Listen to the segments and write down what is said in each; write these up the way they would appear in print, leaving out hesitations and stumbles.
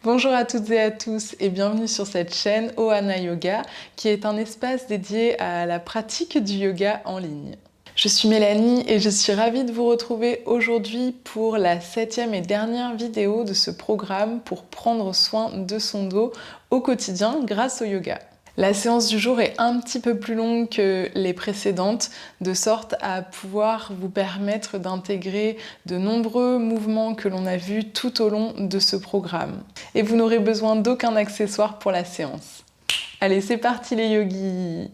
Bonjour à toutes et à tous et bienvenue sur cette chaîne Ohana Yoga qui est un espace dédié à la pratique du yoga en ligne. Je suis Mélanie et je suis ravie de vous retrouver aujourd'hui pour la 7e et dernière vidéo de ce programme pour prendre soin de son dos au quotidien grâce au yoga. La séance du jour est un petit peu plus longue que les précédentes, de sorte à pouvoir vous permettre d'intégrer de nombreux mouvements que l'on a vus tout au long de ce programme. Et vous n'aurez besoin d'aucun accessoire pour la séance. Allez, c'est parti les yogis!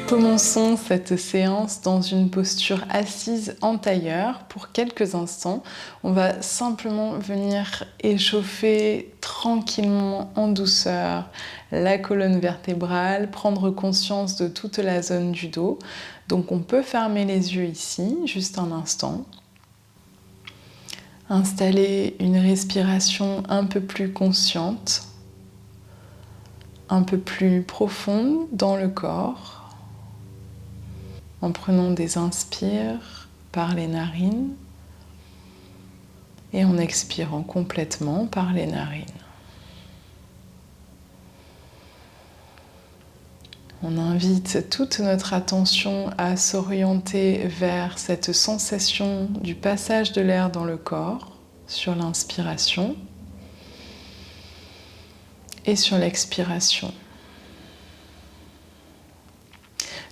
Commençons cette séance dans une posture assise en tailleur pour quelques instants. On va simplement venir échauffer tranquillement en douceur la colonne vertébrale, prendre conscience de toute la zone du dos. Donc on peut fermer les yeux ici, juste un instant. Installer une respiration un peu plus consciente, un peu plus profonde dans le corps. En prenant des inspires par les narines et en expirant complètement par les narines. On invite toute notre attention à s'orienter vers cette sensation du passage de l'air dans le corps sur l'inspiration et sur l'expiration.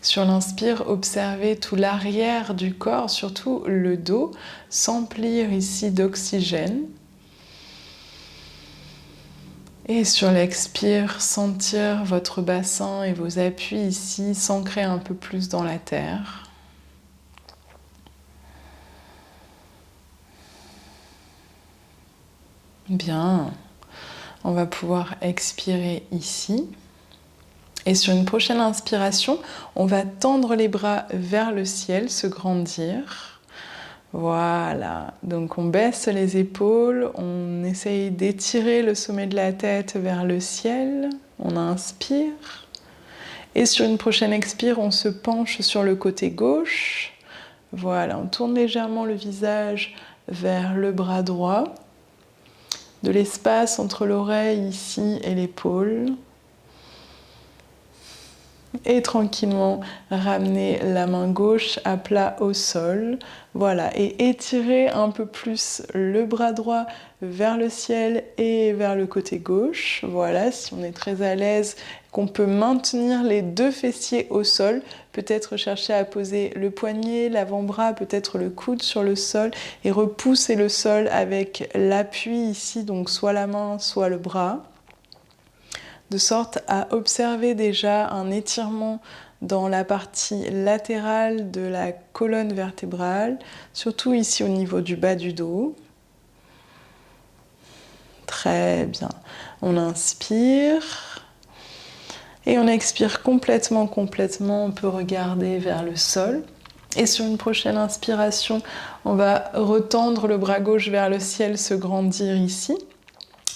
Sur l'inspire, observez tout l'arrière du corps, surtout le dos, s'emplir ici d'oxygène. Et sur l'expire, sentir votre bassin et vos appuis ici s'ancrer un peu plus dans la terre. Bien, on va pouvoir expirer ici. Et sur une prochaine inspiration, on va tendre les bras vers le ciel, se grandir. Voilà, donc on baisse les épaules, on essaye d'étirer le sommet de la tête vers le ciel. On inspire. Et sur une prochaine expire, on se penche sur le côté gauche. Voilà, on tourne légèrement le visage vers le bras droit. De l'espace entre l'oreille ici et l'épaule. Et tranquillement ramener la main gauche à plat au sol. Voilà, et étirer un peu plus le bras droit vers le ciel et vers le côté gauche. Voilà, si on est très à l'aise, qu'on peut maintenir les deux fessiers au sol, peut-être chercher à poser le poignet, l'avant-bras, peut-être le coude sur le sol et repousser le sol avec l'appui ici, donc soit la main, soit le bras. De sorte à observer déjà un étirement dans la partie latérale de la colonne vertébrale, surtout ici au niveau du bas du dos. Très bien. On inspire et on expire complètement. On peut regarder vers le sol. Et sur une prochaine inspiration, on va retendre le bras gauche vers le ciel, se grandir ici.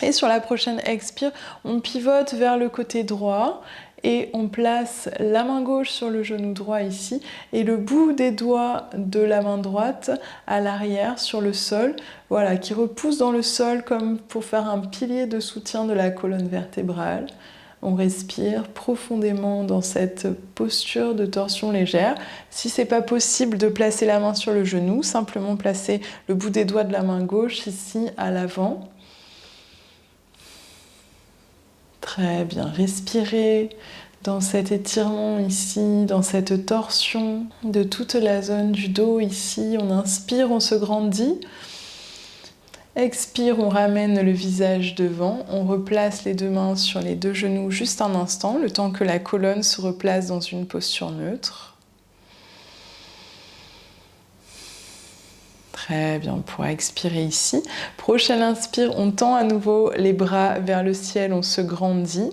Et sur la prochaine expire, on pivote vers le côté droit et on place la main gauche sur le genou droit ici et le bout des doigts de la main droite à l'arrière sur le sol, voilà, qui repousse dans le sol comme pour faire un pilier de soutien de la colonne vertébrale. On respire profondément dans cette posture de torsion légère. Si c'est pas possible de placer la main sur le genou, simplement placer le bout des doigts de la main gauche ici à l'avant. Très bien, respirez dans cet étirement ici, dans cette torsion de toute la zone du dos ici. On inspire, on se grandit. Expire, on ramène le visage devant. On replace les deux mains sur les deux genoux juste un instant, le temps que la colonne se replace dans une posture neutre. Très bien, on pourra expirer ici. Prochaine inspire, on tend à nouveau les bras vers le ciel, on se grandit.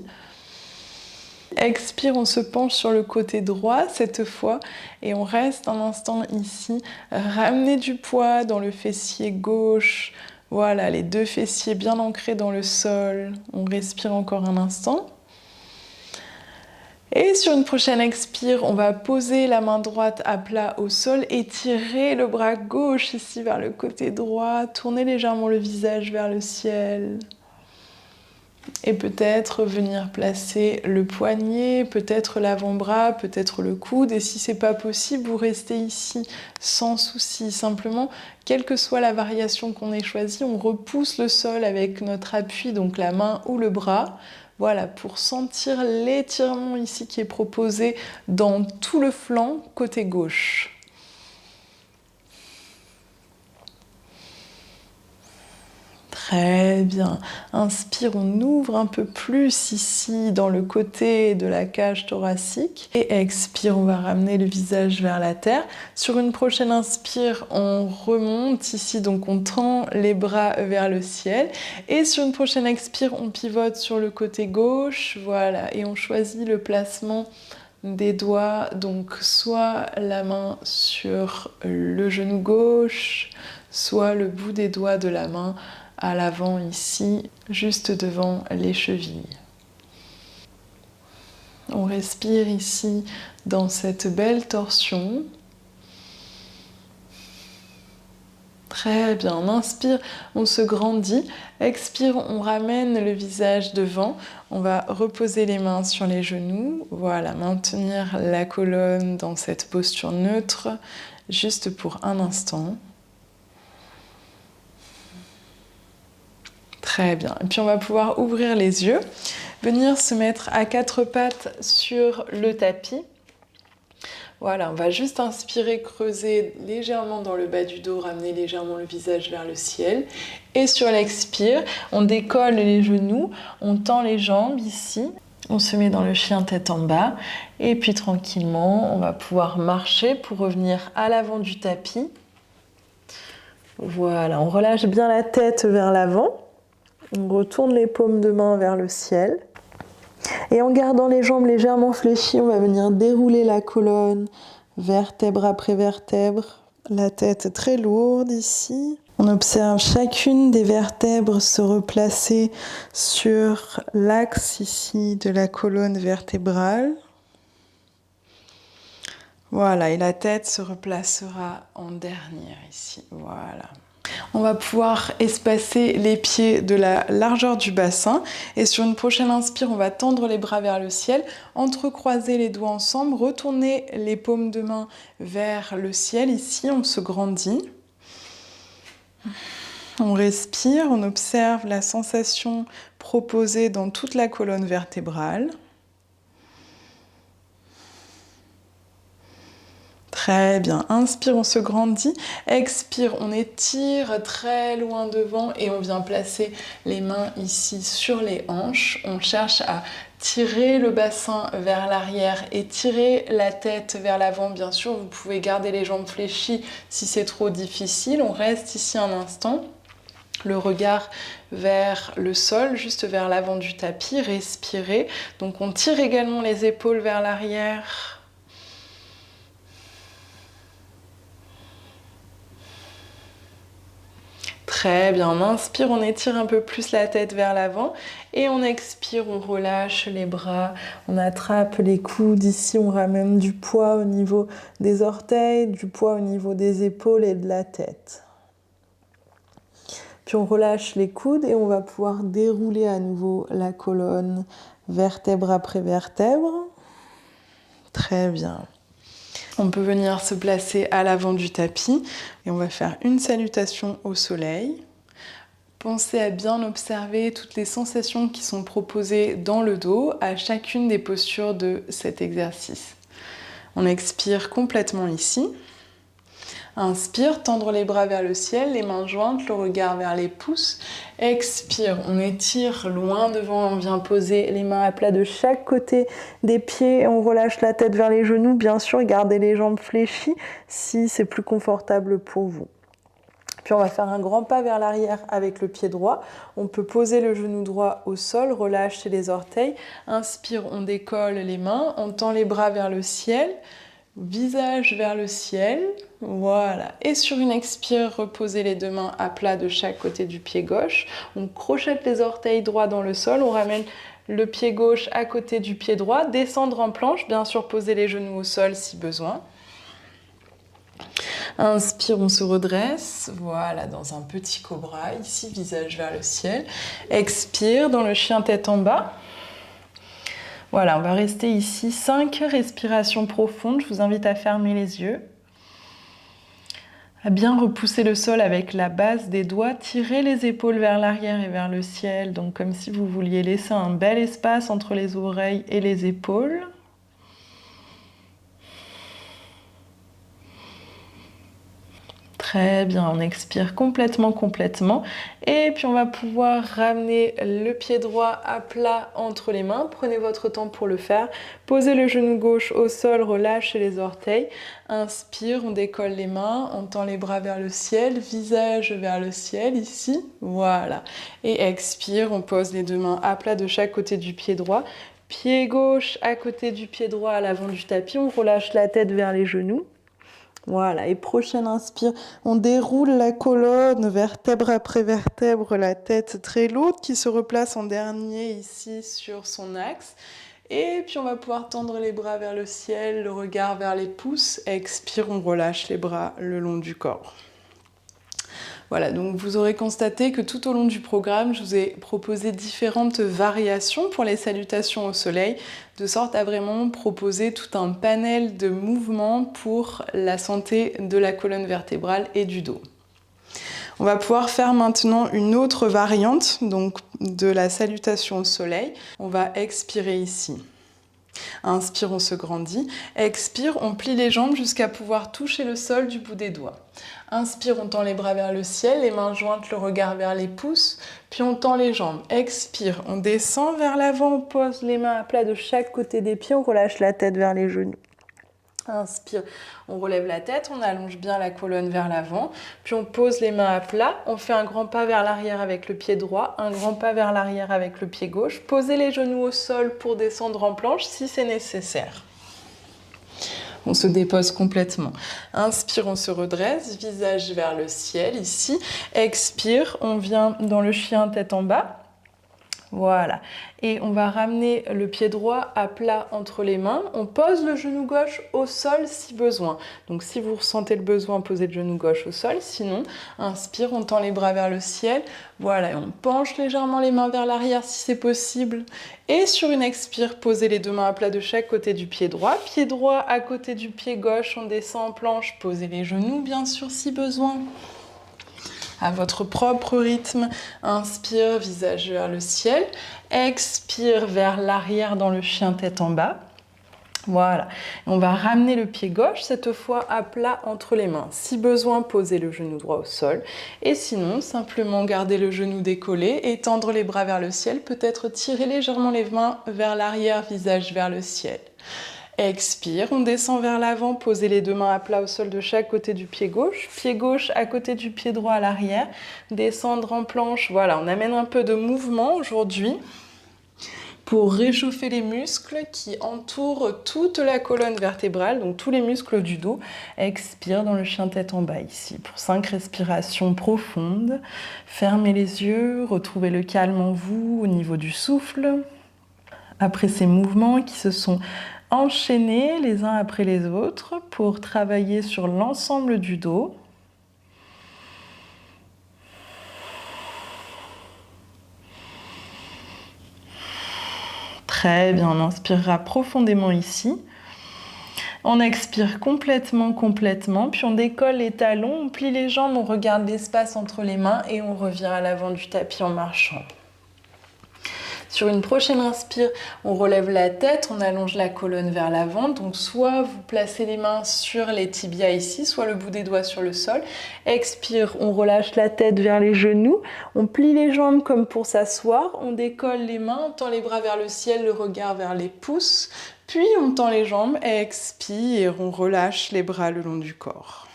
Expire, on se penche sur le côté droit cette fois et on reste un instant ici. Ramener du poids dans le fessier gauche Voilà, les deux fessiers bien ancrés dans le sol. On respire encore un instant. Et sur une prochaine expire, on va poser la main droite à plat au sol et tirer le bras gauche ici vers le côté droit. Tourner légèrement le visage vers le ciel. Et peut-être venir placer le poignet, peut-être l'avant-bras, peut-être le coude. Et si c'est pas possible, vous restez ici sans souci. Simplement, quelle que soit la variation qu'on ait choisie, on repousse le sol avec notre appui, donc la main ou le bras. Voilà, pour sentir l'étirement ici qui est proposé dans tout le flanc côté gauche. Très bien. Inspire, on ouvre un peu plus ici dans le côté de la cage thoracique. Et expire, on va ramener le visage vers la terre. Sur une prochaine inspire, on remonte ici, donc on tend les bras vers le ciel. Et sur une prochaine expire, on pivote sur le côté gauche. Voilà, et on choisit le placement des doigts, donc soit la main sur le genou gauche, soit le bout des doigts de la main à l'avant ici, juste devant les chevilles. On respire ici dans cette belle torsion. Très bien, on inspire, on se grandit. Expire, on ramène le visage devant. On va reposer les mains sur les genoux. Voilà, maintenir la colonne dans cette posture neutre, juste pour un instant. Très bien. Et puis on va pouvoir ouvrir les yeux, venir se mettre à quatre pattes sur le tapis. Voilà, on va juste inspirer, creuser légèrement dans le bas du dos, ramener légèrement le visage vers le ciel. Et sur l'expire, on décolle les genoux, on tend les jambes ici. On se met dans le chien tête en bas. Et puis tranquillement, on va pouvoir marcher pour revenir à l'avant du tapis. Voilà, on relâche bien la tête vers l'avant. On retourne les paumes de main vers le ciel. Et en gardant les jambes légèrement fléchies, on va venir dérouler la colonne, vertèbre après vertèbre. La tête très lourde ici. On observe chacune des vertèbres se replacer sur l'axe ici de la colonne vertébrale. Voilà, et la tête se replacera en dernière ici. Voilà. On va pouvoir espacer les pieds de la largeur du bassin et sur une prochaine inspire, on va tendre les bras vers le ciel, entrecroiser les doigts ensemble, retourner les paumes de main vers le ciel. Ici, on se grandit. On respire, on observe la sensation proposée dans toute la colonne vertébrale. Très bien. Inspire, on se grandit. Expire, on étire très loin devant et on vient placer les mains ici sur les hanches. On cherche à tirer le bassin vers l'arrière et tirer la tête vers l'avant. Bien sûr, vous pouvez garder les jambes fléchies si c'est trop difficile. On reste ici un instant. Le regard vers le sol, juste vers l'avant du tapis. Respirez. Donc on tire également les épaules vers l'arrière. Très bien, on inspire, on étire un peu plus la tête vers l'avant et on expire, on relâche les bras, on attrape les coudes ici, on ramène du poids au niveau des orteils, du poids au niveau des épaules et de la tête. Puis on relâche les coudes et on va pouvoir dérouler à nouveau la colonne vertèbre après vertèbre. Très bien. On peut venir se placer à l'avant du tapis et on va faire une salutation au soleil. Pensez à bien observer toutes les sensations qui sont proposées dans le dos à chacune des postures de cet exercice. On expire complètement ici. Inspire, tendre les bras vers le ciel, les mains jointes, le regard vers les pouces. Expire, on étire loin devant, on vient poser les mains à plat de chaque côté des pieds. On relâche la tête vers les genoux, bien sûr, gardez les jambes fléchies si c'est plus confortable pour vous. Puis on va faire un grand pas vers l'arrière avec le pied droit. On peut poser le genou droit au sol, relâcher les orteils. Inspire, on décolle les mains, on tend les bras vers le ciel, visage vers le ciel. Voilà. Et sur une expire, reposez les deux mains à plat de chaque côté du pied gauche. On crochette les orteils droits dans le sol. On ramène le pied gauche à côté du pied droit. Descendre en planche. Bien sûr, poser les genoux au sol si besoin. Inspire, on se redresse. Voilà, dans un petit cobra. Ici, visage vers le ciel. Expire, dans le chien tête en bas. Voilà, on va rester ici. 5 respirations profondes. Je vous invite à fermer les yeux. À bien repousser le sol avec la base des doigts, tirez les épaules vers l'arrière et vers le ciel, donc comme si vous vouliez laisser un bel espace entre les oreilles et les épaules. Très bien, on expire complètement. Et puis on va pouvoir ramener le pied droit à plat entre les mains. Prenez votre temps pour le faire. Posez le genou gauche au sol, relâchez les orteils. Inspire, on décolle les mains, on tend les bras vers le ciel, visage vers le ciel ici. Voilà. Et expire, on pose les deux mains à plat de chaque côté du pied droit. Pied gauche à côté du pied droit à l'avant du tapis. On relâche la tête vers les genoux. Voilà, et prochaine inspire, on déroule la colonne, vertèbre après vertèbre, la tête très lourde qui se replace en dernier ici sur son axe. Et puis on va pouvoir tendre les bras vers le ciel, le regard vers les pouces. Expire, on relâche les bras le long du corps. Voilà, donc vous aurez constaté que tout au long du programme, je vous ai proposé différentes variations pour les salutations au soleil, de sorte à vraiment proposer tout un panel de mouvements pour la santé de la colonne vertébrale et du dos. On va pouvoir faire maintenant une autre variante, donc de la salutation au soleil. On va expirer ici. Inspire, on se grandit. Expire, on plie les jambes jusqu'à pouvoir toucher le sol du bout des doigts. Inspire, on tend les bras vers le ciel, les mains jointes, le regard vers les pouces, puis on tend les jambes. Expire, on descend vers l'avant, on pose les mains à plat de chaque côté des pieds, on relâche la tête vers les genoux. Inspire, on relève la tête, on allonge bien la colonne vers l'avant, puis on pose les mains à plat, on fait un grand pas vers l'arrière avec le pied droit, un grand pas vers l'arrière avec le pied gauche, posez les genoux au sol pour descendre en planche si c'est nécessaire. On se dépose complètement. Inspire, on se redresse, visage vers le ciel ici. Expire, on vient dans le chien tête en bas. Voilà. Et on va ramener le pied droit à plat entre les mains. On pose le genou gauche au sol si besoin. Donc si vous ressentez le besoin, posez le genou gauche au sol. Sinon, inspire, on tend les bras vers le ciel. Voilà, et on penche légèrement les mains vers l'arrière si c'est possible. Et sur une expire, posez les deux mains à plat de chaque côté du pied droit. Pied droit à côté du pied gauche, on descend en planche. Posez les genoux bien sûr si besoin. À votre propre rythme, inspire, visage vers le ciel, expire vers l'arrière dans le chien tête en bas. Voilà, on va ramener le pied gauche, cette fois à plat entre les mains. Si besoin, posez le genou droit au sol. Et sinon, simplement garder le genou décollé et tendre les bras vers le ciel. Peut-être tirer légèrement les mains vers l'arrière, visage vers le ciel. Expire, on descend vers l'avant, posez les deux mains à plat au sol de chaque côté du pied gauche à côté du pied droit à l'arrière, descendre en planche. Voilà, on amène un peu de mouvement aujourd'hui pour réchauffer les muscles qui entourent toute la colonne vertébrale, donc tous les muscles du dos. Expire dans le chien tête en bas ici pour 5 respirations profondes. Fermez les yeux, retrouvez le calme en vous au niveau du souffle. Après ces mouvements qui se sont enchaînés les uns après les autres pour travailler sur l'ensemble du dos. Très bien, on inspirera profondément ici. On expire complètement, puis on décolle les talons, on plie les jambes, on regarde l'espace entre les mains et on revient à l'avant du tapis en marchant. Sur une prochaine inspire, on relève la tête, on allonge la colonne vers l'avant. Donc soit vous placez les mains sur les tibias ici, soit le bout des doigts sur le sol. Expire, on relâche la tête vers les genoux. On plie les jambes comme pour s'asseoir. On décolle les mains, on tend les bras vers le ciel, le regard vers les pouces. Puis on tend les jambes, expire, on relâche les bras le long du corps.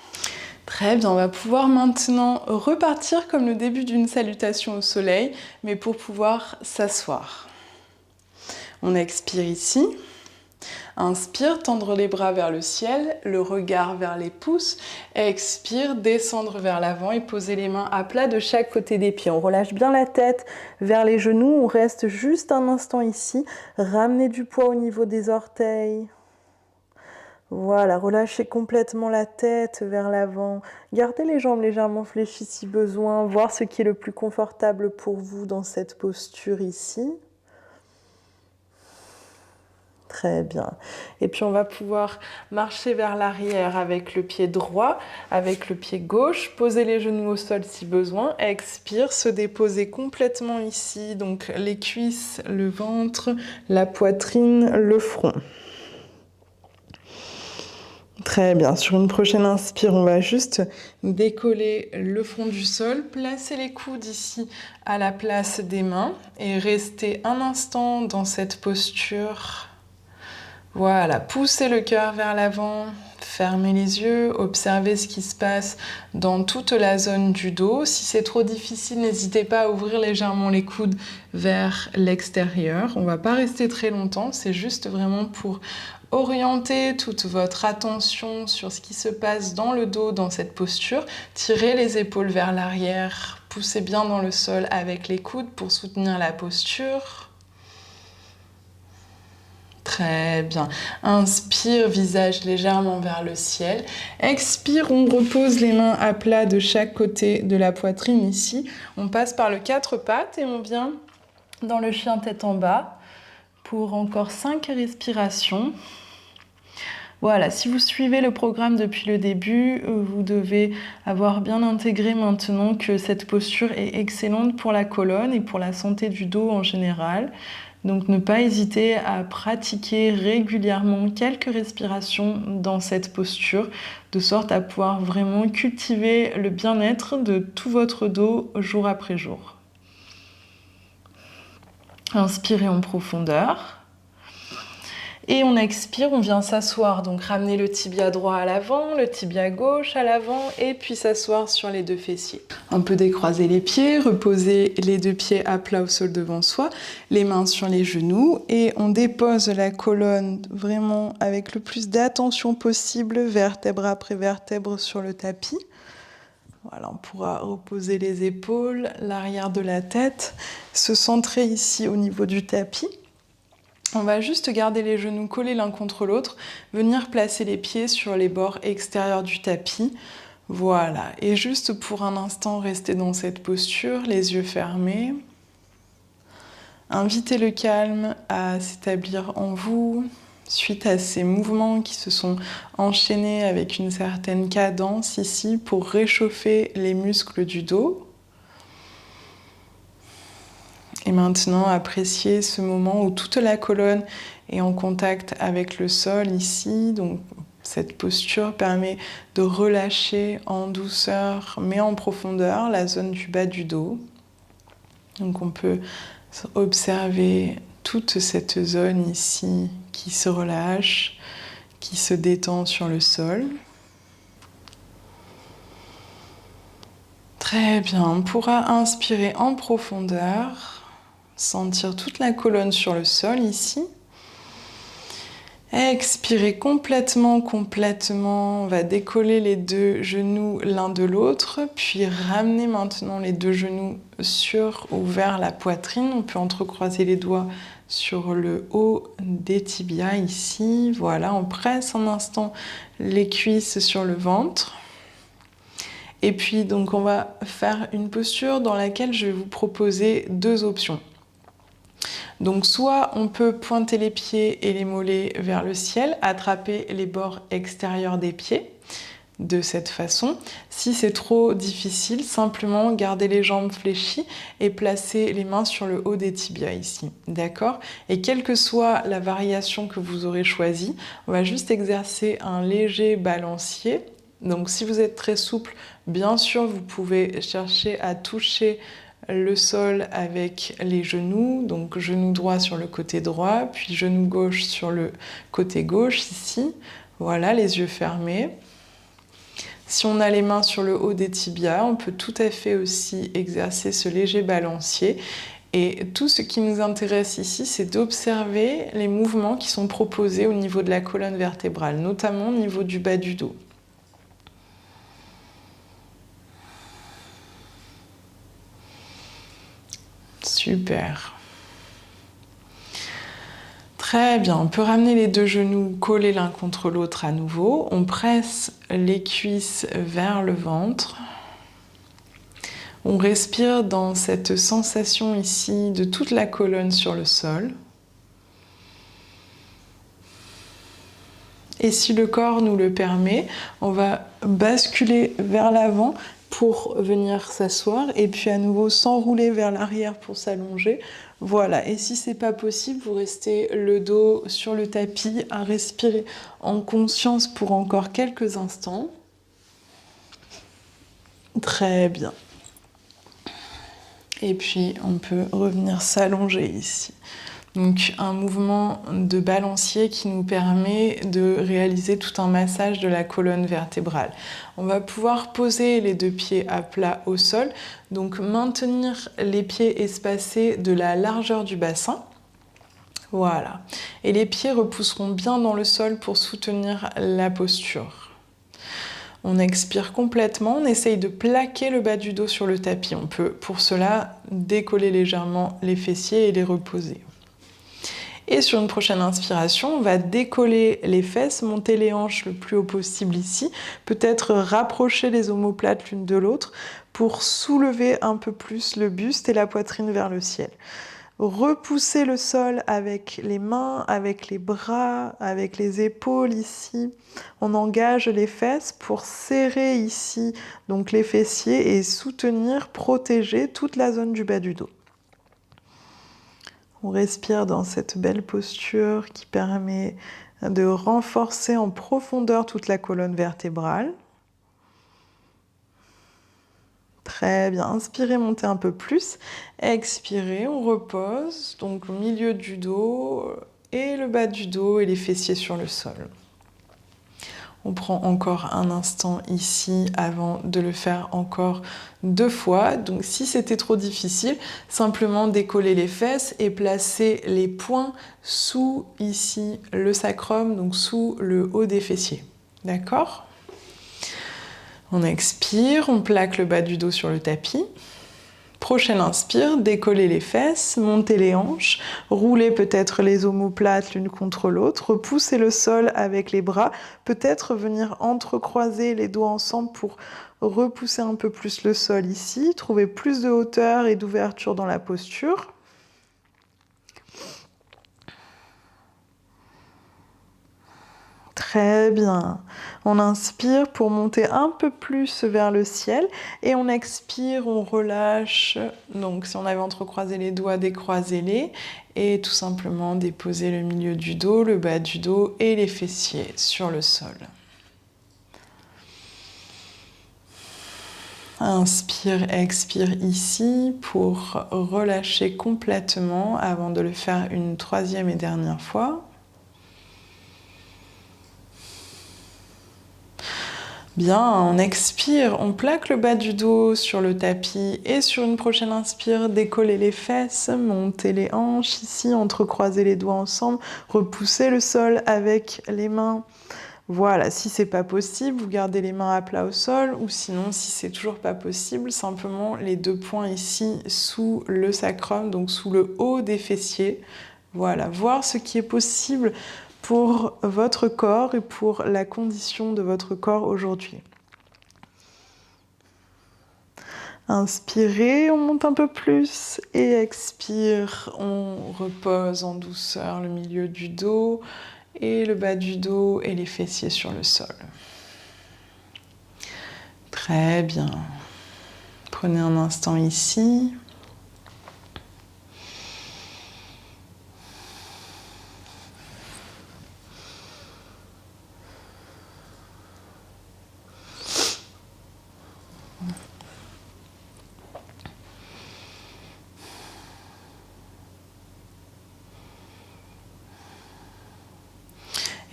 Très bien, on va pouvoir maintenant repartir comme le début d'une salutation au soleil, mais pour pouvoir s'asseoir. On expire ici. Inspire, tendre les bras vers le ciel, le regard vers les pouces. Expire, descendre vers l'avant et poser les mains à plat de chaque côté des pieds. On relâche bien la tête vers les genoux. On reste juste un instant ici. Ramenez du poids au niveau des orteils. Voilà, relâchez complètement la tête vers l'avant. Gardez les jambes légèrement fléchies si besoin. Voir ce qui est le plus confortable pour vous dans cette posture ici. Très bien. Et puis on va pouvoir marcher vers l'arrière avec le pied droit, avec le pied gauche, poser les genoux au sol si besoin. Expire, se déposer complètement ici, donc les cuisses, le ventre, la poitrine, le front. Très bien. Sur une prochaine inspire, on va juste décoller le front du sol, placer les coudes ici à la place des mains et rester un instant dans cette posture. Voilà, poussez le cœur vers l'avant, fermez les yeux, observez ce qui se passe dans toute la zone du dos. Si c'est trop difficile, n'hésitez pas à ouvrir légèrement les coudes vers l'extérieur. On ne va pas rester très longtemps, c'est juste vraiment pour orienter toute votre attention sur ce qui se passe dans le dos, dans cette posture. Tirez les épaules vers l'arrière, poussez bien dans le sol avec les coudes pour soutenir la posture. Très bien. Inspire, visage légèrement vers le ciel. Expire, on repose les mains à plat de chaque côté de la poitrine ici. On passe par le 4 pattes et on vient dans le chien tête en bas pour encore 5 respirations. Voilà, si vous suivez le programme depuis le début, vous devez avoir bien intégré maintenant que cette posture est excellente pour la colonne et pour la santé du dos en général. Donc ne pas hésiter à pratiquer régulièrement quelques respirations dans cette posture, de sorte à pouvoir vraiment cultiver le bien-être de tout votre dos jour après jour. Inspirez en profondeur. Et on expire, on vient s'asseoir, donc ramener le tibia droit à l'avant, le tibia gauche à l'avant, et puis s'asseoir sur les deux fessiers. Un peu décroiser les pieds, reposer les deux pieds à plat au sol devant soi, les mains sur les genoux, et on dépose la colonne vraiment avec le plus d'attention possible, vertèbre après vertèbre sur le tapis. Voilà, on pourra reposer les épaules, l'arrière de la tête, se centrer ici au niveau du tapis. On va juste garder les genoux collés l'un contre l'autre, venir placer les pieds sur les bords extérieurs du tapis. Voilà, et juste pour un instant rester dans cette posture, les yeux fermés. Invitez le calme à s'établir en vous suite à ces mouvements qui se sont enchaînés avec une certaine cadence ici pour réchauffer les muscles du dos. Et maintenant, appréciez ce moment où toute la colonne est en contact avec le sol ici. Donc, cette posture permet de relâcher en douceur, mais en profondeur, la zone du bas du dos. Donc, on peut observer toute cette zone ici qui se relâche, qui se détend sur le sol. Très bien, on pourra inspirer en profondeur. Sentir toute la colonne sur le sol ici. Expirez complètement. On va décoller les deux genoux l'un de l'autre, puis ramener maintenant les deux genoux sur ou vers la poitrine. On peut entrecroiser les doigts sur le haut des tibias ici. Voilà, on presse un instant les cuisses sur le ventre. Et puis donc on va faire une posture dans laquelle je vais vous proposer deux options. Donc soit on peut pointer les pieds et les mollets vers le ciel, attraper les bords extérieurs des pieds de cette façon. Si c'est trop difficile, simplement garder les jambes fléchies et placer les mains sur le haut des tibias ici, d'accord ? Et quelle que soit la variation que vous aurez choisie, on va juste exercer un léger balancier. Donc si vous êtes très souple, bien sûr, vous pouvez chercher à toucher le sol avec les genoux, donc genou droit sur le côté droit, puis genou gauche sur le côté gauche ici. Voilà, les yeux fermés. Si on a les mains sur le haut des tibias, on peut tout à fait aussi exercer ce léger balancier. Et tout ce qui nous intéresse ici, c'est d'observer les mouvements qui sont proposés au niveau de la colonne vertébrale, notamment au niveau du bas du dos. Super. Très bien, on peut ramener les deux genoux collés l'un contre l'autre à nouveau. On presse les cuisses vers le ventre. On respire dans cette sensation ici de toute la colonne sur le sol. Et si le corps nous le permet, on va basculer vers l'avant pour venir s'asseoir et puis à nouveau s'enrouler vers l'arrière pour s'allonger. Voilà, et si c'est pas possible, vous restez le dos sur le tapis à respirer en conscience pour encore quelques instants. Très bien. Et puis on peut revenir s'allonger ici. Donc un mouvement de balancier qui nous permet de réaliser tout un massage de la colonne vertébrale. On va pouvoir poser les deux pieds à plat au sol, donc maintenir les pieds espacés de la largeur du bassin. Voilà. Et les pieds repousseront bien dans le sol pour soutenir la posture. On expire complètement, on essaye de plaquer le bas du dos sur le tapis. On peut pour cela décoller légèrement les fessiers et les reposer. Et sur une prochaine inspiration, on va décoller les fesses, monter les hanches le plus haut possible ici, peut-être rapprocher les omoplates l'une de l'autre pour soulever un peu plus le buste et la poitrine vers le ciel. Repousser le sol avec les mains, avec les bras, avec les épaules ici. On engage les fesses pour serrer ici donc les fessiers et soutenir, protéger toute la zone du bas du dos. On respire dans cette belle posture qui permet de renforcer en profondeur toute la colonne vertébrale. Très bien, inspirez, montez un peu plus. Expirez, on repose, donc au milieu du dos et le bas du dos et les fessiers sur le sol. On prend encore un instant ici avant de le faire encore 2 fois. Donc si c'était trop difficile, simplement décoller les fesses et placer les poings sous ici le sacrum, donc sous le haut des fessiers. D'accord ? On expire, on plaque le bas du dos sur le tapis. Prochaine inspire, décoller les fesses, monter les hanches, rouler peut-être les omoplates l'une contre l'autre, repousser le sol avec les bras, peut-être venir entrecroiser les doigts ensemble pour repousser un peu plus le sol ici, trouver plus de hauteur et d'ouverture dans la posture. Très bien. On inspire pour monter un peu plus vers le ciel et on expire, on relâche. Donc si on avait entrecroisé les doigts, décroisez-les et tout simplement déposer le milieu du dos, le bas du dos et les fessiers sur le sol. Inspire, expire ici pour relâcher complètement avant de le faire une 3e et dernière fois. Bien, on expire, on plaque le bas du dos sur le tapis et sur une prochaine inspire, décoller les fesses, monter les hanches ici, entrecroiser les doigts ensemble, repousser le sol avec les mains. Voilà, si c'est pas possible, vous gardez les mains à plat au sol ou sinon, si c'est toujours pas possible, simplement les 2 poings ici sous le sacrum, donc sous le haut des fessiers. Voilà, voir ce qui est possible pour votre corps et pour la condition de votre corps aujourd'hui. Inspirez, on monte un peu plus et expire, on repose en douceur le milieu du dos et le bas du dos et les fessiers sur le sol. Très bien. Prenez un instant ici.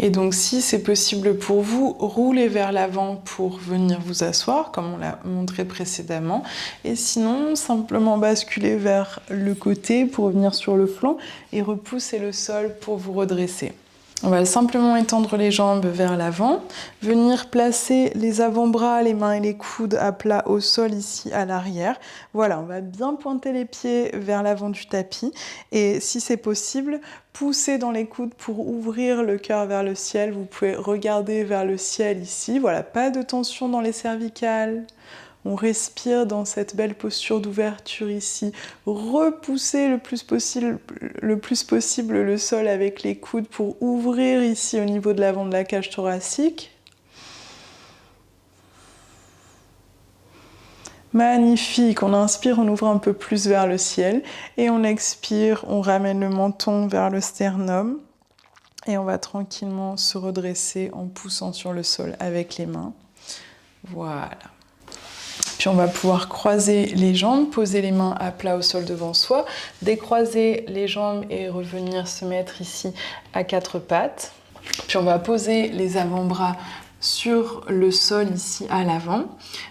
Et donc si c'est possible pour vous, roulez vers l'avant pour venir vous asseoir, comme on l'a montré précédemment. Et sinon, simplement basculez vers le côté pour revenir sur le flanc et repoussez le sol pour vous redresser. On va simplement étendre les jambes vers l'avant, venir placer les avant-bras, les mains et les coudes à plat au sol ici à l'arrière. Voilà, on va bien pointer les pieds vers l'avant du tapis et si c'est possible, pousser dans les coudes pour ouvrir le cœur vers le ciel. Vous pouvez regarder vers le ciel ici. Voilà, pas de tension dans les cervicales. On respire dans cette belle posture d'ouverture ici. Repoussez le plus possible le sol avec les coudes pour ouvrir ici au niveau de l'avant de la cage thoracique. Magnifique, on inspire, on ouvre un peu plus vers le ciel et on expire, on ramène le menton vers le sternum et on va tranquillement se redresser en poussant sur le sol avec les mains. Voilà. Puis on va pouvoir croiser les jambes, poser les mains à plat au sol devant soi, décroiser les jambes et revenir se mettre ici à quatre pattes. Puis on va poser les avant-bras sur le sol ici à l'avant.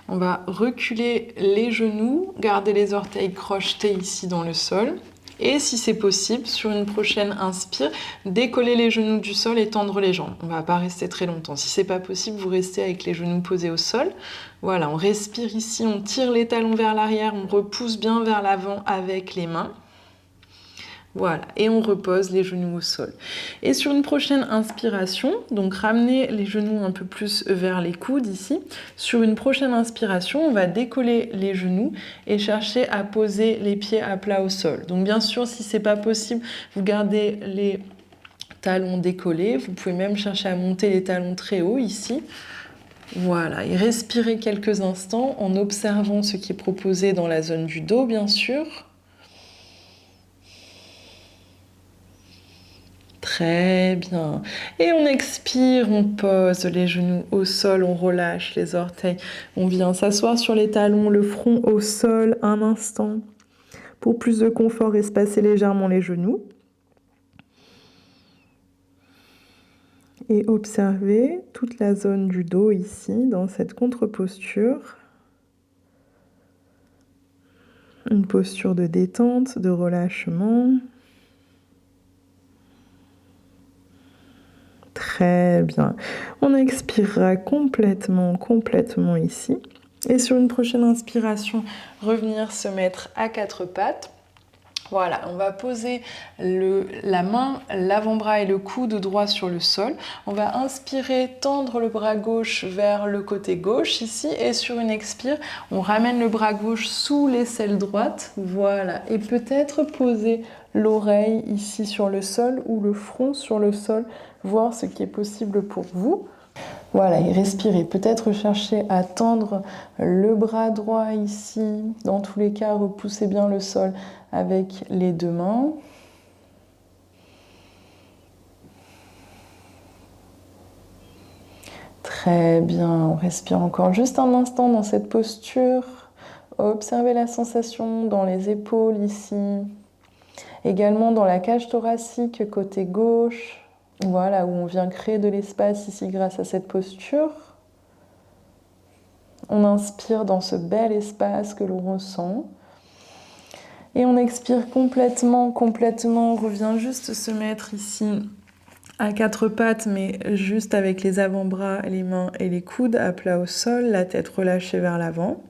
On va reculer les genoux, garder les orteils crochetés ici dans le sol. Et si c'est possible, sur une prochaine inspire, décoller les genoux du sol et tendre les jambes. On ne va pas rester très longtemps. Si c'est pas possible, vous restez avec les genoux posés au sol. Voilà, on respire ici, on tire les talons vers l'arrière, on repousse bien vers l'avant avec les mains. Voilà, et on repose les genoux au sol. Et sur une prochaine inspiration, donc ramenez les genoux un peu plus vers les coudes ici. Sur une prochaine inspiration, on va décoller les genoux et chercher à poser les pieds à plat au sol. Donc bien sûr, si c'est pas possible, vous gardez les talons décollés. Vous pouvez même chercher à monter les talons très haut ici. Voilà, et respirez quelques instants en observant ce qui est proposé dans la zone du dos, bien sûr. Très bien. Et on expire, on pose les genoux au sol, on relâche les orteils. On vient s'asseoir sur les talons, le front au sol un instant. Pour plus de confort, espacer légèrement les genoux. Et observer toute la zone du dos ici, dans cette contre-posture. Une posture de détente, de relâchement. Très bien. On expirera complètement ici. Et sur une prochaine inspiration, revenir se mettre à quatre pattes. Voilà, on va poser la main, l'avant-bras et le coude droit sur le sol. On va inspirer, tendre le bras gauche vers le côté gauche ici. Et sur une expire, on ramène le bras gauche sous l'aisselle droite. Voilà, et peut-être poser l'oreille ici sur le sol ou le front sur le sol, voir ce qui est possible pour vous. Voilà, et respirez. Peut-être chercher à tendre le bras droit ici. Dans tous les cas, repoussez bien le sol avec les deux mains. Très bien, on respire encore juste un instant dans cette posture. Observez la sensation dans les épaules ici. Également dans la cage thoracique côté gauche. Voilà, où on vient créer de l'espace ici grâce à cette posture. On inspire dans ce bel espace que l'on ressent. Et on expire complètement. On revient juste se mettre ici à quatre pattes, mais juste avec les avant-bras, les mains et les coudes à plat au sol, la tête relâchée vers l'avant.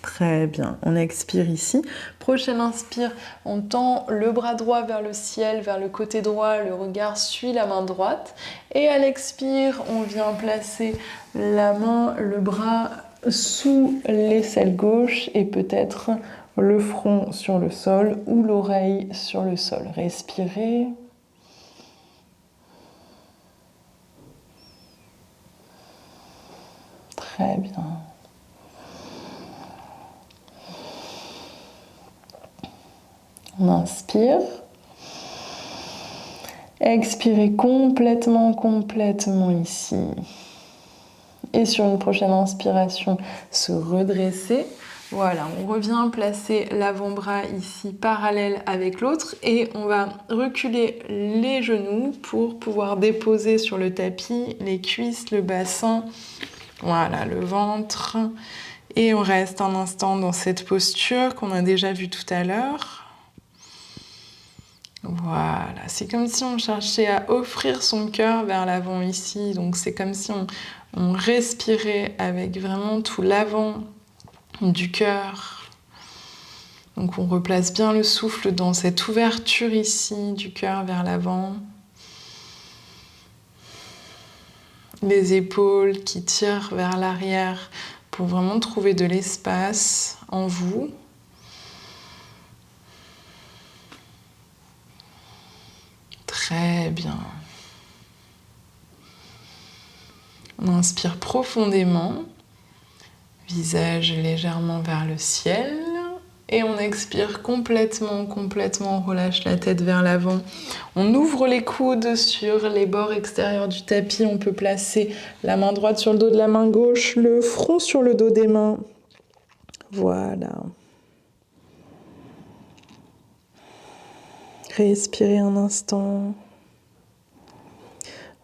Très bien, on expire ici. Prochaine inspire, on tend le bras droit vers le ciel, vers le côté droit, le regard suit la main droite. Et à l'expire, on vient placer la main, le bras sous l'aisselle gauche et peut-être le front sur le sol ou l'oreille sur le sol. Respirez. Très bien. On inspire. Expirez complètement ici. Et sur une prochaine inspiration, se redresser. Voilà, on revient placer l'avant-bras ici parallèle avec l'autre et on va reculer les genoux pour pouvoir déposer sur le tapis les cuisses, le bassin, voilà, le ventre. Et on reste un instant dans cette posture qu'on a déjà vue tout à l'heure. Voilà, c'est comme si on cherchait à offrir son cœur vers l'avant ici. Donc c'est comme si on respirait avec vraiment tout l'avant du cœur. Donc on replace bien le souffle dans cette ouverture ici du cœur vers l'avant. Les épaules qui tirent vers l'arrière pour vraiment trouver de l'espace en vous. Très bien. On inspire profondément, visage légèrement vers le ciel. Et on expire complètement, on relâche la tête vers l'avant. On ouvre les coudes sur les bords extérieurs du tapis. On peut placer la main droite sur le dos de la main gauche, le front sur le dos des mains. Voilà. Respirez un instant.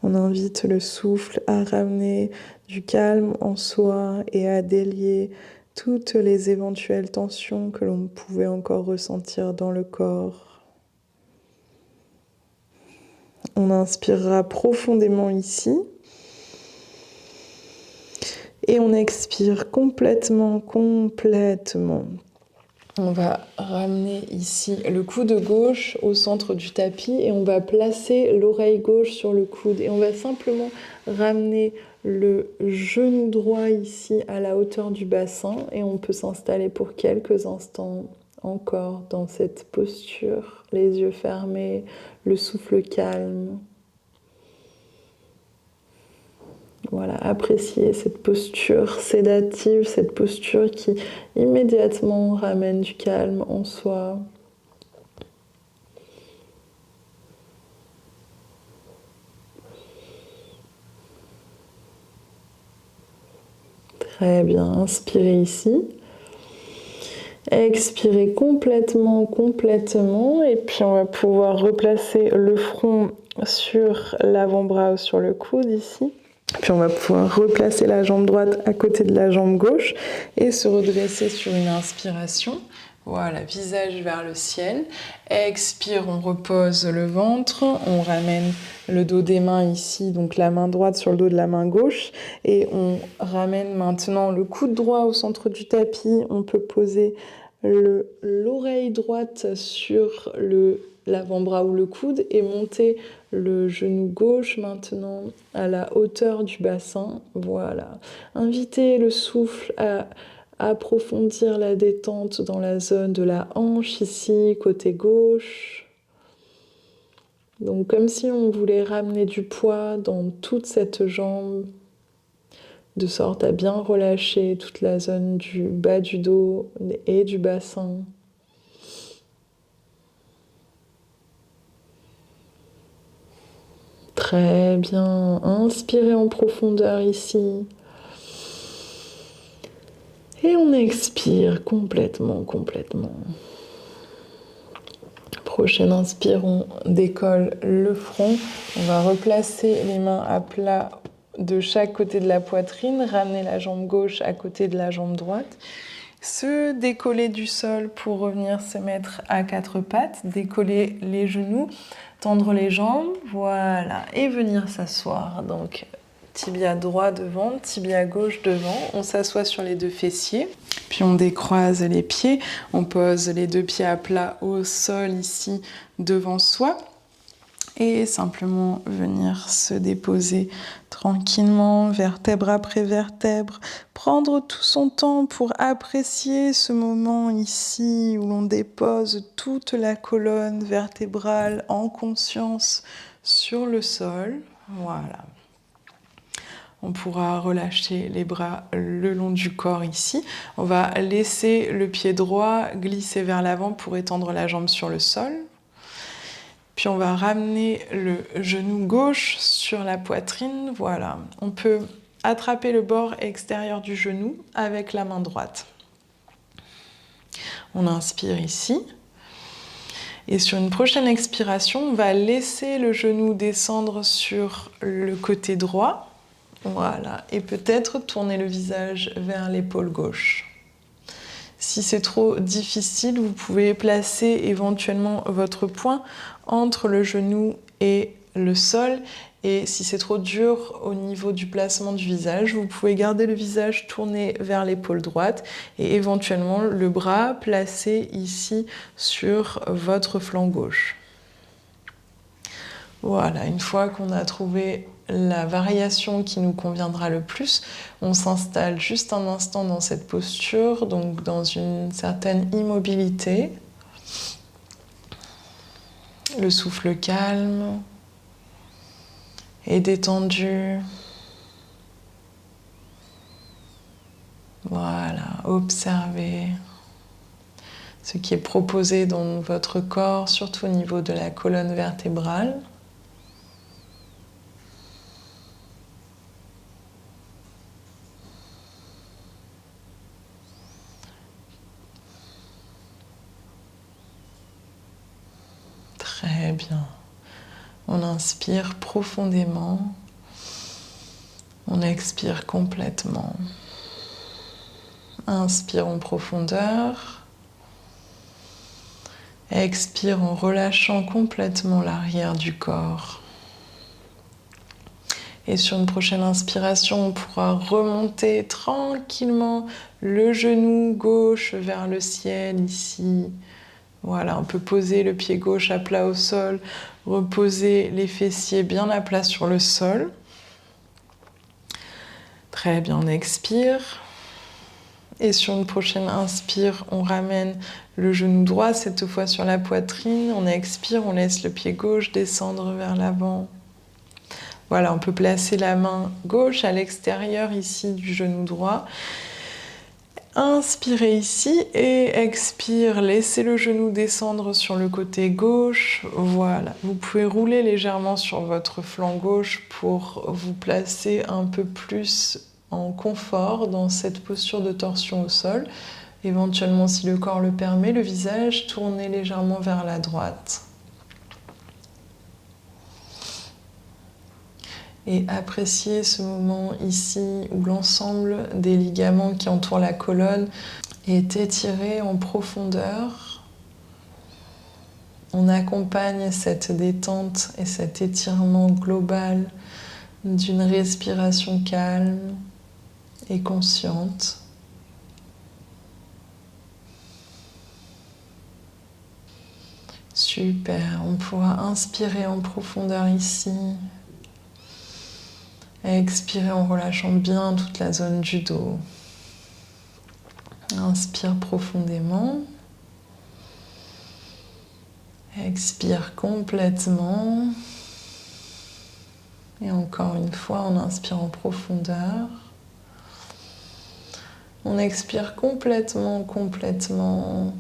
On invite le souffle à ramener du calme en soi et à délier toutes les éventuelles tensions que l'on pouvait encore ressentir dans le corps. On inspirera profondément ici. Et on expire complètement. On va ramener ici le coude gauche au centre du tapis et on va placer l'oreille gauche sur le coude. Et on va simplement ramener le genou droit ici à la hauteur du bassin et on peut s'installer pour quelques instants encore dans cette posture, les yeux fermés, le souffle calme. Voilà, appréciez cette posture sédative, cette posture qui immédiatement ramène du calme en soi. Très bien, inspirez ici. Expirez complètement. Et puis on va pouvoir replacer le front sur l'avant-bras ou sur le coude ici. Puis on va pouvoir replacer la jambe droite à côté de la jambe gauche et se redresser sur une inspiration. Voilà, visage vers le ciel. Expire, on repose le ventre, on ramène le dos des mains ici, donc la main droite sur le dos de la main gauche. Et on ramène maintenant le coude droit au centre du tapis. On peut poser l'oreille droite sur l'avant-bras ou le coude et monter le genou gauche maintenant à la hauteur du bassin. Voilà. Invitez le souffle à approfondir la détente dans la zone de la hanche ici, côté gauche. Donc comme si on voulait ramener du poids dans toute cette jambe, de sorte à bien relâcher toute la zone du bas du dos et du bassin. Très bien. Inspirez en profondeur ici. Et on expire complètement. Prochaine inspire, on décolle le front. On va replacer les mains à plat de chaque côté de la poitrine, ramener la jambe gauche à côté de la jambe droite. Se décoller du sol pour revenir se mettre à quatre pattes, décoller les genoux, tendre les jambes, voilà, et venir s'asseoir. Donc tibia droit devant, tibia gauche devant, on s'assoit sur les deux fessiers, puis on décroise les pieds, on pose les deux pieds à plat au sol ici devant soi. Et simplement venir se déposer tranquillement, vertèbre après vertèbre, prendre tout son temps pour apprécier ce moment ici où l'on dépose toute la colonne vertébrale en conscience sur le sol. Voilà. On pourra relâcher les bras le long du corps ici. On va laisser le pied droit glisser vers l'avant pour étendre la jambe sur le sol. Puis on va ramener le genou gauche sur la poitrine, voilà. On peut attraper le bord extérieur du genou avec la main droite. On inspire ici. Et sur une prochaine expiration, on va laisser le genou descendre sur le côté droit. Voilà. Et peut-être tourner le visage vers l'épaule gauche. Si c'est trop difficile, vous pouvez placer éventuellement votre poing entre le genou et le sol. Et si c'est trop dur au niveau du placement du visage, vous pouvez garder le visage tourné vers l'épaule droite et éventuellement le bras placé ici sur votre flanc gauche. Voilà, une fois qu'on a trouvé la variation qui nous conviendra le plus, on s'installe juste un instant dans cette posture, donc dans une certaine immobilité. Le souffle calme et détendu. Voilà, observez ce qui est proposé dans votre corps, surtout au niveau de la colonne vertébrale. Très bien. On inspire profondément. On expire complètement. Inspire en profondeur. Expire en relâchant complètement l'arrière du corps. Et sur une prochaine inspiration, on pourra remonter tranquillement le genou gauche vers le ciel ici. Voilà, on peut poser le pied gauche à plat au sol, reposer les fessiers bien à plat sur le sol. Très bien, on expire. Et sur une prochaine inspire, on ramène le genou droit, cette fois sur la poitrine. On expire, on laisse le pied gauche descendre vers l'avant. Voilà, on peut placer la main gauche à l'extérieur ici du genou droit. Inspirez ici et expire, laissez le genou descendre sur le côté gauche. Voilà, vous pouvez rouler légèrement sur votre flanc gauche pour vous placer un peu plus en confort dans cette posture de torsion au sol. Éventuellement, si le corps le permet, le visage tourné légèrement vers la droite. Et appréciez ce moment ici où l'ensemble des ligaments qui entourent la colonne est étiré en profondeur. On accompagne cette détente et cet étirement global d'une respiration calme et consciente. Super, on pourra inspirer en profondeur ici. Expirez en relâchant bien toute la zone du dos. Inspire profondément. Expire complètement. Et encore une fois, on inspire en profondeur. On expire complètement, complètement.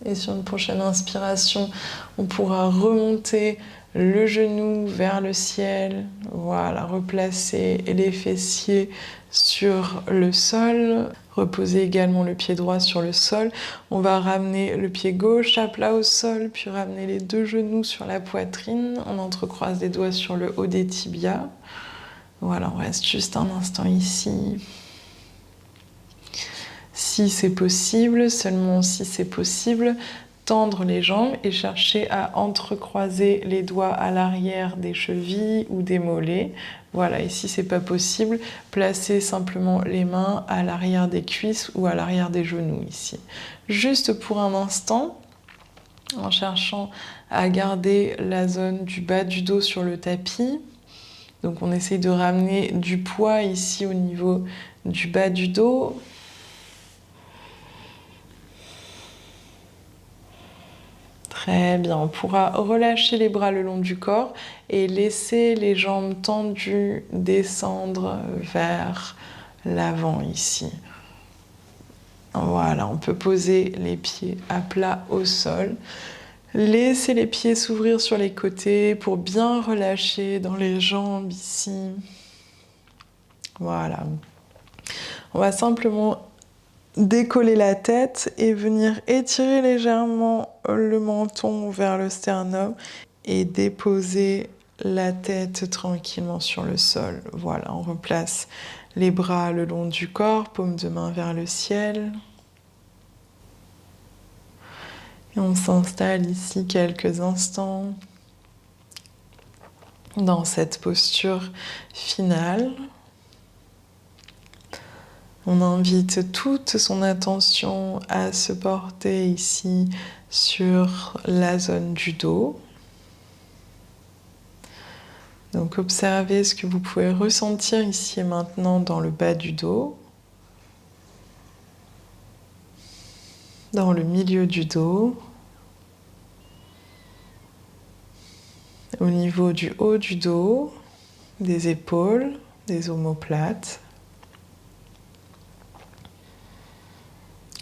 Et sur une prochaine inspiration, on pourra remonter le genou vers le ciel. Voilà, replacer les fessiers sur le sol. Reposer également le pied droit sur le sol. On va ramener le pied gauche à plat au sol, puis ramener les deux genoux sur la poitrine. On entrecroise les doigts sur le haut des tibias. Voilà, on reste juste un instant ici. Si c'est possible, seulement si c'est possible, tendre les jambes et chercher à entrecroiser les doigts à l'arrière des chevilles ou des mollets. Voilà, et si c'est pas possible, placez simplement les mains à l'arrière des cuisses ou à l'arrière des genoux ici. Juste pour un instant, en cherchant à garder la zone du bas du dos sur le tapis. Donc on essaye de ramener du poids ici au niveau du bas du dos. Très bien, on pourra relâcher les bras le long du corps et laisser les jambes tendues descendre vers l'avant ici. Voilà, on peut poser les pieds à plat au sol. Laissez les pieds s'ouvrir sur les côtés pour bien relâcher dans les jambes ici. Voilà. On va simplement décoller la tête et venir étirer légèrement le menton vers le sternum et déposer la tête tranquillement sur le sol. Voilà, on replace les bras le long du corps, paume de main vers le ciel. Et on s'installe ici quelques instants dans cette posture finale. On invite toute son attention à se porter ici sur la zone du dos. Donc observez ce que vous pouvez ressentir ici et maintenant dans le bas du dos, dans le milieu du dos, au niveau du haut du dos, des épaules, des omoplates.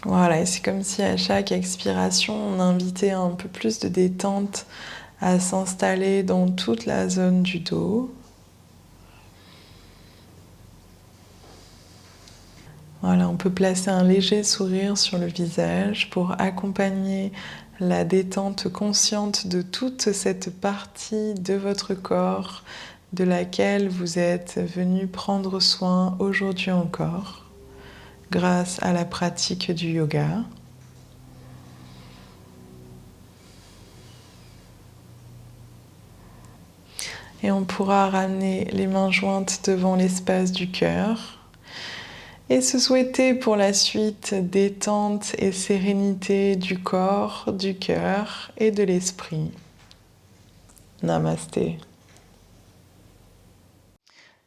Voilà, et c'est comme si à chaque expiration, on invitait un peu plus de détente à s'installer dans toute la zone du dos. Voilà, on peut placer un léger sourire sur le visage pour accompagner la détente consciente de toute cette partie de votre corps de laquelle vous êtes venu prendre soin aujourd'hui encore, grâce à la pratique du yoga. Et on pourra ramener les mains jointes devant l'espace du cœur et se souhaiter pour la suite détente et sérénité du corps, du cœur et de l'esprit. Namasté.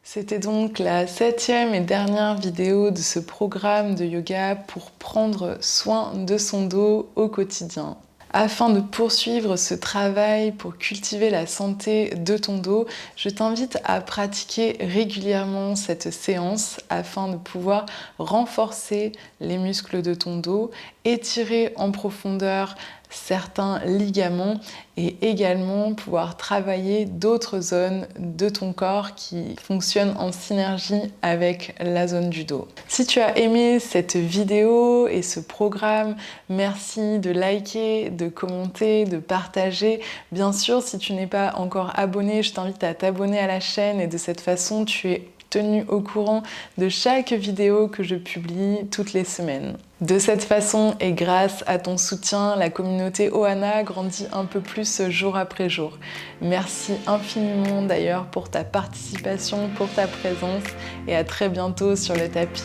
C'était donc la 7e et dernière vidéo de ce programme de yoga pour prendre soin de son dos au quotidien. Afin de poursuivre ce travail pour cultiver la santé de ton dos, je t'invite à pratiquer régulièrement cette séance afin de pouvoir renforcer les muscles de ton dos, étirer en profondeur certains ligaments et également pouvoir travailler d'autres zones de ton corps qui fonctionnent en synergie avec la zone du dos. Si tu as aimé cette vidéo et ce programme, merci de liker, de commenter, de partager. Bien sûr, si tu n'es pas encore abonné, je t'invite à t'abonner à la chaîne et de cette façon, tu es tenu au courant de chaque vidéo que je publie toutes les semaines. De cette façon et grâce à ton soutien, la communauté Ohana grandit un peu plus jour après jour. Merci infiniment d'ailleurs pour ta participation, pour ta présence et à très bientôt sur le tapis.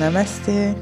Namasté.